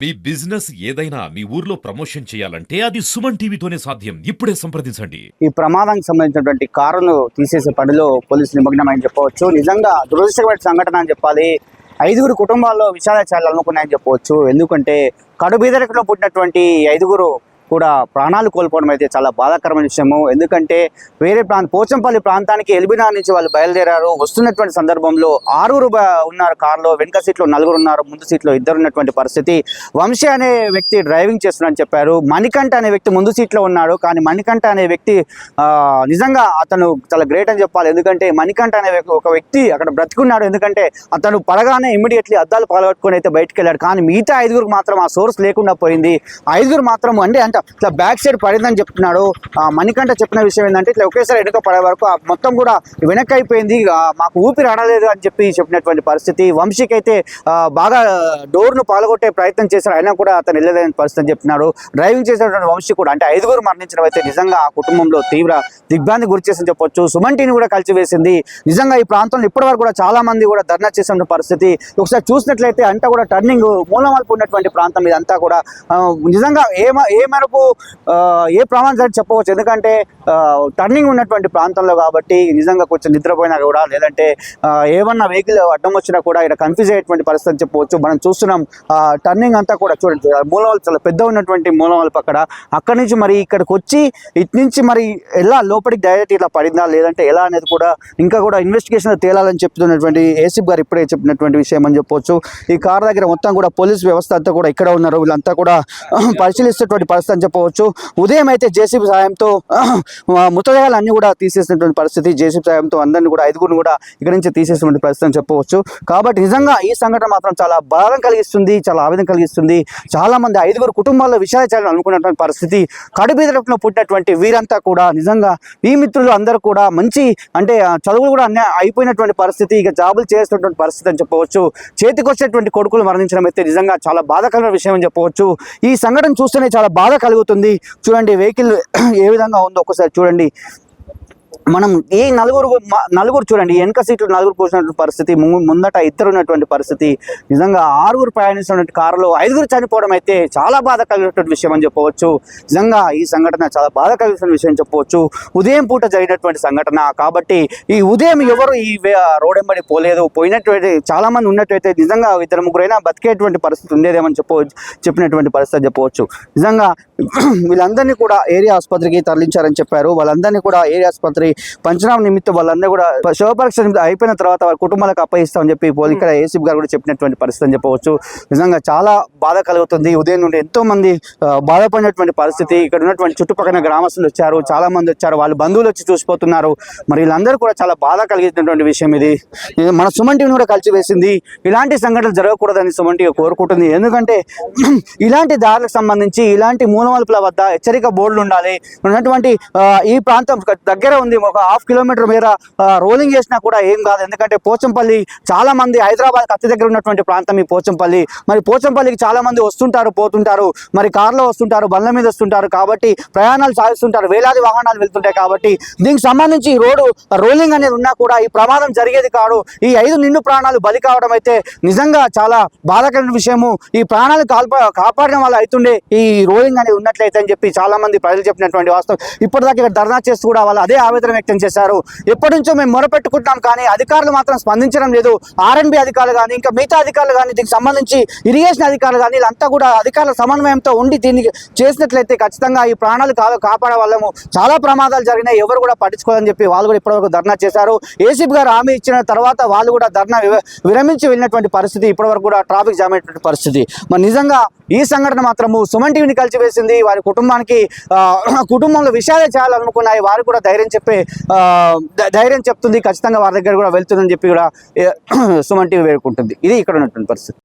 మీ business ఏదైనా మీ ఊర్లో promotion చేయాలంటే అది సుమన్ టీవీతోనే సాధ్యం. ఇప్పుడే సంప్రదించండి. ఈ ప్రమాదానికి సంబంధించినటువంటి కారును తీసేసే పనిలో పోలీసులు నిమగ్నమని చెప్పవచ్చు. నిజంగా దురదృష్టకరమైన సంఘటన అని చెప్పాలి. 5 కుటుంబాల్లో విషాదాచారాలు అలుముకున్నాయని చెప్పవచ్చు. ఎందుకంటే కడుబీదరికలో పుట్టినటువంటి 5 కూడా ప్రాణాలు కోల్పోవడం అయితే చాలా బాధాకరమైన విషయము. ఎందుకంటే వేరే పోచంపల్లి ప్రాంతానికి ఎల్బినార్ నుంచి వాళ్ళు బయలుదేరారు. వస్తున్నటువంటి సందర్భంలో 6 ఉన్నారు కారులో. వెనుక సీట్లో 4 ఉన్నారు, ముందు సీట్లో 2 ఉన్నటువంటి పరిస్థితి. వంశీ అనే వ్యక్తి డ్రైవింగ్ చేస్తున్నారని చెప్పారు. మణికంఠ అనే వ్యక్తి ముందు సీట్లో ఉన్నాడు. కానీ మణికంఠ అనే వ్యక్తి నిజంగా అతను చాలా గ్రేట్ అని చెప్పాలి. ఎందుకంటే మణికంఠ అనే ఒక వ్యక్తి అక్కడ బ్రతికున్నాడు. ఎందుకంటే అతను పడగానే ఇమ్మీడియట్లీ అద్దాలు పగలగొట్టుకొని అయితే బయటకు వెళ్ళాడు. కానీ మిగతా 5 మాత్రం ఆ సోర్స్ లేకుండా పోయింది. 5 మాత్రం అంటే ఇట్లా బ్యాక్ సైడ్ పడిందని చెప్తున్నాడు. మణికంఠ చెప్పిన విషయం ఏంటంటే ఇట్లా ఒకేసారి వెనుక పడే వరకు మొత్తం కూడా వెనక్కి అయిపోయింది, మాకు ఊపిరి ఆడలేదు అని చెప్పినటువంటి పరిస్థితి. వంశీకి అయితే బాగా డోర్ను పాల్గొట్టే ప్రయత్నం చేశారు, అయినా కూడా అతను వెళ్ళలేని పరిస్థితి అని చెప్తున్నాడు. డ్రైవింగ్ చేసినటువంటి వంశీ కూడా అంటే 5 మరణించడం అయితే నిజంగా ఆ కుటుంబంలో తీవ్ర దిగ్భ్రాంతి గురి చేసి చెప్పొచ్చు. సుమన్ టీని కూడా కలిసివేసింది. నిజంగా ఈ ప్రాంతంలో ఇప్పటివరకు కూడా చాలా మంది కూడా ధర్నా చేసిన పరిస్థితి. ఒకసారి చూసినట్లయితే అంతా కూడా టర్నింగ్ మూలమలుపు ఉన్నటువంటి ప్రాంతం ఇదంతా కూడా నిజంగా ఏ మేరకు ఏ ప్రమాదం చెప్పవచ్చు. ఎందుకంటే టర్నింగ్ ఉన్నటువంటి ప్రాంతంలో కాబట్టి నిజంగా కొంచెం నిద్రపోయినా కూడా లేదంటే ఏమన్నా వెహికల్ అడ్డం వచ్చినా కూడా ఇక్కడ కన్ఫ్యూజ్ అయ్యేటువంటి పరిస్థితి అని చెప్పవచ్చు. మనం చూస్తున్నాం టర్నింగ్ అంతా కూడా చూడండి, మూలవల్పు చాలా పెద్ద ఉన్నటువంటి మూలవల్పు అక్కడి నుంచి మరి ఇక్కడికి వచ్చి ఇటు నుంచి మరి ఎలా లోపలికి డైరెక్ట్ ఇట్లా పడిందా లేదంటే ఎలా అనేది కూడా ఇంకా కూడా ఇన్వెస్టిగేషన్ తేలాలని చెప్తున్నటువంటి ఏసీపీ గారు ఇప్పుడే చెప్పినటువంటి విషయం అని చెప్పవచ్చు. ఈ కార్ దగ్గర మొత్తం కూడా పోలీస్ వ్యవస్థ అంతా కూడా ఇక్కడ ఉన్నారు. వీళ్ళంతా కూడా పరిశీలిస్తున్నటువంటి పరిస్థితి అని చెప్పవచ్చు. ఉదయం అయితే జేసీబీ సాయంతో మృతదేహాలు అన్ని కూడా తీసేసినటువంటి పరిస్థితి. జేసీబీ సాయంతో అందరినీ కూడా 5 కూడా ఇక్కడ నుంచి తీసేసినటువంటి పరిస్థితి అని చెప్పవచ్చు. కాబట్టి నిజంగా ఈ సంఘటన మాత్రం చాలా బాధ కలిగిస్తుంది, చాలా ఆవేదన కలిగిస్తుంది. చాలా మంది 5 కుటుంబాల్లో విషాదాచారాలు అనుకున్నటువంటి పరిస్థితి. కడుబీదలో పుట్టినటువంటి వీరంతా కూడా నిజంగా ఈ మిత్రులు అందరూ కూడా మంచి అంటే చదువులు కూడా అన్నీ అయిపోయినటువంటి పరిస్థితి, ఇక జాబులు చేస్తున్నటువంటి పరిస్థితి అని చెప్పవచ్చు. చేతికి వచ్చేటువంటి కొడుకులు మరణించడం అయితే నిజంగా చాలా బాధాకరమైన విషయం అని చెప్పవచ్చు. ఈ సంఘటన చూస్తేనే చాలా బాధ కలుగుతుంది. చూడండి వెహికల్ ఏ విధంగా ఉందో ఒకసారి చూడండి. మనం ఈ నలుగురు చూడండి, వెనక సీట్లు 4 కూర్చున్నటువంటి పరిస్థితి, ముందట 2 ఉన్నటువంటి పరిస్థితి. నిజంగా 6 ప్రయాణిస్తున్నటువంటి కారులో 5 చనిపోవడం అయితే చాలా బాధ కలిగినటువంటి విషయం అని చెప్పవచ్చు. నిజంగా ఈ సంఘటన చాలా బాధ కలిగిన విషయం అని చెప్పవచ్చు. ఉదయం పూట జరిగినటువంటి సంఘటన కాబట్టి ఈ ఉదయం ఎవరు ఈ రోడ్ వెంబడి పోలేదు. పోయినటువంటి చాలా మంది ఉన్నట్టయితే నిజంగా 2-3 బతికేటువంటి పరిస్థితి ఉండేదేమని చెప్పినటువంటి పరిస్థితి చెప్పవచ్చు. నిజంగా వీళ్ళందరినీ కూడా ఏరియా ఆసుపత్రికి తరలించారని చెప్పారు. వాళ్ళందరినీ కూడా ఏరియా ఆసుపత్రి పంచనామా నిమిత్తం వాళ్ళందరూ కూడా శవ పరీక్ష అయిపోయిన తర్వాత వాళ్ళ కుటుంబాలకు అప్పగిస్తామని చెప్పి ఇక్కడ ఏసీపీ గారు కూడా చెప్పినటువంటి పరిస్థితి అని చెప్పవచ్చు. నిజంగా చాలా బాధ కలుగుతుంది. ఉదయం నుండి ఎంతో మంది బాధపడినటువంటి పరిస్థితి. ఇక్కడ ఉన్నటువంటి చుట్టుపక్కల గ్రామస్తులు వచ్చారు, చాలా మంది వచ్చారు, వాళ్ళ బంధువులు వచ్చి చూసిపోతున్నారు. మరి వీళ్ళందరూ కూడా చాలా బాధ కలిగినటువంటి విషయం ఇది. మన సుమన్ టీవీని కూడా కలిసివేసింది. ఇలాంటి సంఘటనలు జరగకూడదని సుమన్ టీవీ కోరుకుంటుంది. ఎందుకంటే ఇలాంటి దారులకు సంబంధించి ఇలాంటి మూలమలుపుల వద్ద హెచ్చరిక బోర్డులు ఉండాలి. ఉన్నటువంటి ఈ ప్రాంతం దగ్గర ఉంది, ఒక 1/2 కిలోమీటర్ మేర రోలింగ్ చేసినా కూడా ఏం కాదు. ఎందుకంటే పోచంపల్లి చాలా మంది హైదరాబాద్ అతి దగ్గర ఉన్నటువంటి ప్రాంతం ఈ పోచంపల్లి. మరి పోచంపల్లికి చాలా మంది వస్తుంటారు, పోతుంటారు, మరి కార్లో వస్తుంటారు, బండ్ల మీద వస్తుంటారు. కాబట్టి ప్రయాణాలు సాగిస్తుంటారు, వేలాది వాహనాలు వెళ్తుంటాయి. కాబట్టి దీనికి సంబంధించి ఈ రోడ్డు రోలింగ్ అనేది ఉన్నా కూడా ఈ ప్రమాదం జరిగేది కాదు. ఈ 5 నిండు ప్రాణాలు బలి కావడం అయితే నిజంగా చాలా బాధాకరమైన విషయము. ఈ ప్రాణాలు కాపాడడం వల్ల అవుతుండే ఈ రోలింగ్ అనేది ఉన్నట్లయితే అని చెప్పి చాలా మంది ప్రజలు చెప్పినటువంటి వాస్తవం. ఇప్పటిదాకా ఇక్కడ ధర్నా చేస్తూ కూడా వాళ్ళు అదే ఆవేదన వ్యక్తం చేశారు. ఎప్పటి నుంచో మేము మొరపెట్టుకుంటున్నాం, కానీ అధికారులు మాత్రం స్పందించడం లేదు. ఆర్ఎండ్బి అధికారులు కానీ ఇంకా మిగతా అధికారులు కానీ దీనికి సంబంధించి ఇరిగేషన్ అధికారులు కానీ వీళ్ళంతా కూడా అధికారుల సమన్వయంతో ఉండి దీన్ని చేసినట్లయితే ఖచ్చితంగా ఈ ప్రాణాలు కాపాడే వాళ్ళము. చాలా ప్రమాదాలు జరిగినాయి, ఎవరు కూడా పట్టించుకోవాలని చెప్పి వాళ్ళు కూడా ఇప్పటివరకు ధర్నా చేశారు. ఏసీపీ గారు హామీ ఇచ్చిన తర్వాత వాళ్ళు కూడా ధర్నా విరమించి వెళ్ళినటువంటి పరిస్థితి, ఇప్పటివరకు కూడా ట్రాఫిక్ జామ్ అయినటువంటి పరిస్థితి. మరి నిజంగా ఈ సంఘటన మాత్రము సుమన్ టీవీని కలిసివేసింది. వారి కుటుంబంలో విషయాలే చేయాలనుకున్నాయి. వారు కూడా ధైర్యం చెప్తుంది. ఖచ్చితంగా వారి దగ్గర కూడా వెళ్తుందని చెప్పి కూడా సుమన్ టీవీ వేడుకుంటుంది. ఇది ఇక్కడ ఉన్నటువంటి పరిస్థితి.